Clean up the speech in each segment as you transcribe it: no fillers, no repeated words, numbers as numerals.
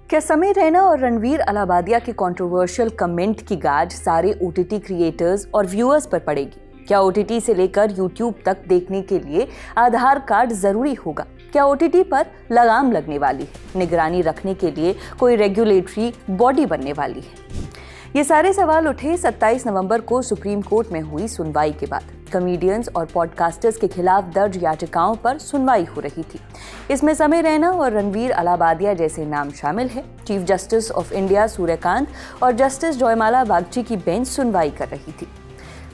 क्या समय रैना और रणवीर अलाहाबादिया के कंट्रोवर्शियल कमेंट की गाज सारे ओटीटी क्रिएटर्स और व्यूअर्स पर पड़ेगी? क्या ओटीटी से लेकर यूट्यूब तक देखने के लिए आधार कार्ड जरूरी होगा? क्या ओटीटी पर लगाम लगने वाली है? निगरानी रखने के लिए कोई रेगुलेटरी बॉडी बनने वाली है? ये सारे सवाल उठे 27 नवंबर को सुप्रीम कोर्ट में हुई सुनवाई के बाद। कॉमेडियंस और पॉडकास्टर्स के खिलाफ दर्ज याचिकाओं पर सुनवाई हो रही थी। इसमें समय रैना और रणवीर अलाहाबादिया जैसे नाम शामिल है। Chief justice of India Suryakant और जस्टिस जयमाला बागची की बेंच सुनवाई कर रही थी।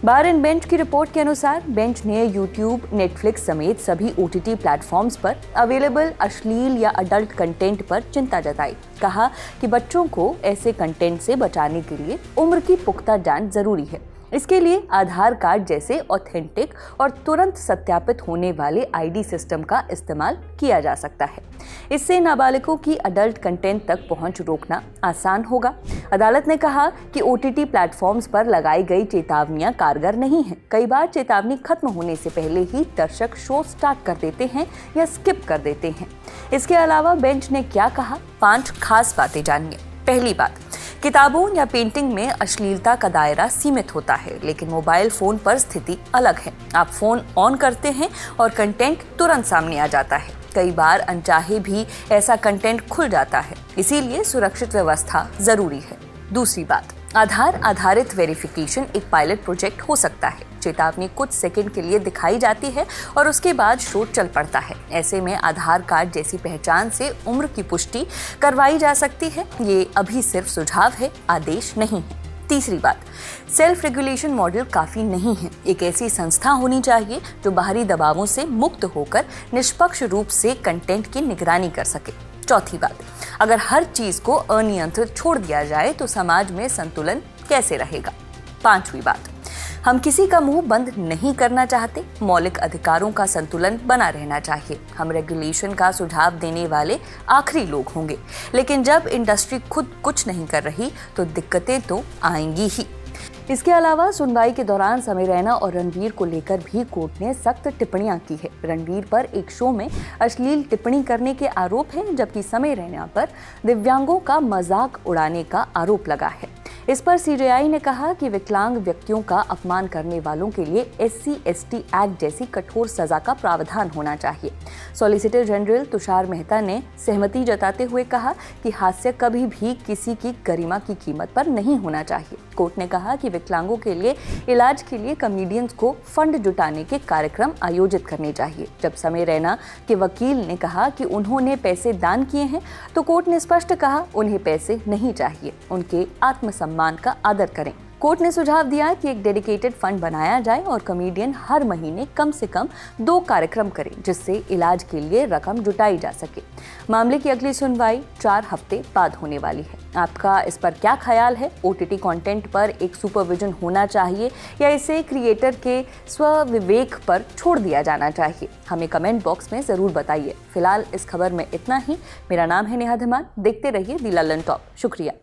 बार एंड बेंच की रिपोर्ट के अनुसार बेंच ने यूट्यूब, नेटफ्लिक्स समेत सभी ओटीटी प्लेटफॉर्म्स पर अवेलेबल अश्लील या अडल्ट कंटेंट पर चिंता जताई। कहा कि बच्चों को ऐसे कंटेंट से बचाने के लिए उम्र की पुख्ता जांच जरूरी है। इसके लिए आधार कार्ड जैसे ऑथेंटिक और तुरंत सत्यापित होने वाले आईडी सिस्टम का इस्तेमाल किया जा सकता है। इससे नाबालिगों की अडल्ट कंटेंट तक पहुंच रोकना आसान होगा। अदालत ने कहा कि ओटीटी प्लेटफॉर्म्स पर लगाई गई चेतावनियां कारगर नहीं हैं। कई बार चेतावनी खत्म होने से पहले ही दर्शक शो स्टार्ट कर देते हैं या स्किप कर देते हैं। इसके अलावा बेंच ने क्या कहा, 5 खास बातें जानिए। पहली बात, किताबों या पेंटिंग में अश्लीलता का दायरा सीमित होता है, लेकिन मोबाइल फोन पर स्थिति अलग है। आप फोन ऑन करते हैं और कंटेंट तुरंत सामने आ जाता है। कई बार अनचाहे भी ऐसा कंटेंट खुल जाता है, इसीलिए सुरक्षित व्यवस्था जरूरी है। दूसरी बात, आधार आधारित वेरिफिकेशन एक पायलट प्रोजेक्ट हो सकता है। चेतावनी कुछ सेकंड के लिए दिखाई जाती है और उसके बाद शो चल पड़ता है। ऐसे में आधार कार्ड जैसी पहचान से उम्र की पुष्टि करवाई जा सकती है। ये अभी सिर्फ सुझाव है, आदेश नहीं है। तीसरी बात, सेल्फ रेगुलेशन मॉडल काफी नहीं है। एक ऐसी संस्था होनी चाहिए जो बाहरी दबावों से मुक्त होकर निष्पक्ष रूप से कंटेंट की निगरानी कर सके। चौथी बात, अगर हर चीज को अनियंत्रित छोड़ दिया जाए तो समाज में संतुलन कैसे रहेगा? पांचवी बात, हम किसी का मुंह बंद नहीं करना चाहते। मौलिक अधिकारों का संतुलन बना रहना चाहिए। हम रेगुलेशन का सुझाव देने वाले आखिरी लोग होंगे, लेकिन जब इंडस्ट्री खुद कुछ नहीं कर रही तो दिक्कतें तो आएंगी ही। इसके अलावा सुनवाई के दौरान समय रैना और रणवीर को लेकर भी कोर्ट ने सख्त टिप्पणियां की है। रणवीर पर एक शो में अश्लील टिप्पणी करने के आरोप है, जबकि समय रैना पर दिव्यांगों का मजाक उड़ाने का आरोप लगा है। इस पर सीजेआई ने कहा कि विकलांग व्यक्तियों का अपमान करने वालों के लिए SC/ST एक्ट जैसी कठोर सजा का प्रावधान होना चाहिए। सॉलिसिटर जनरल तुषार मेहता ने सहमति जताते हुए कहा कि हास्य कभी भी किसी की गरिमा की कीमत पर नहीं होना चाहिए। कोर्ट ने कहा कि विकलांगों के लिए इलाज के लिए कॉमेडियंस को फंड जुटाने के कार्यक्रम आयोजित करने चाहिए। जब समय रैना के वकील ने कहा कि उन्होंने पैसे दान किए हैं, तो कोर्ट ने स्पष्ट कहा उन्हें पैसे नहीं चाहिए, उनके आत्मसम्मान का आदर करें। कोर्ट ने सुझाव दिया कि एक डेडिकेटेड फंड बनाया जाए और कॉमेडियन हर महीने कम से कम 2 कार्यक्रम करें, जिससे इलाज के लिए रकम जुटाई जा सके। मामले की अगली सुनवाई 4 हफ्ते बाद होने वाली है। आपका इस पर क्या ख्याल है? ओटीटी कंटेंट पर एक सुपरविजन होना चाहिए या इसे क्रिएटर के स्वविवेक पर छोड़ दिया जाना चाहिए? हमें कमेंट बॉक्स में जरूर बताइए। फिलहाल इस खबर में इतना ही। मेरा नाम है नेहा धीमान। देखते रहिए दी लल्लन टॉप। शुक्रिया।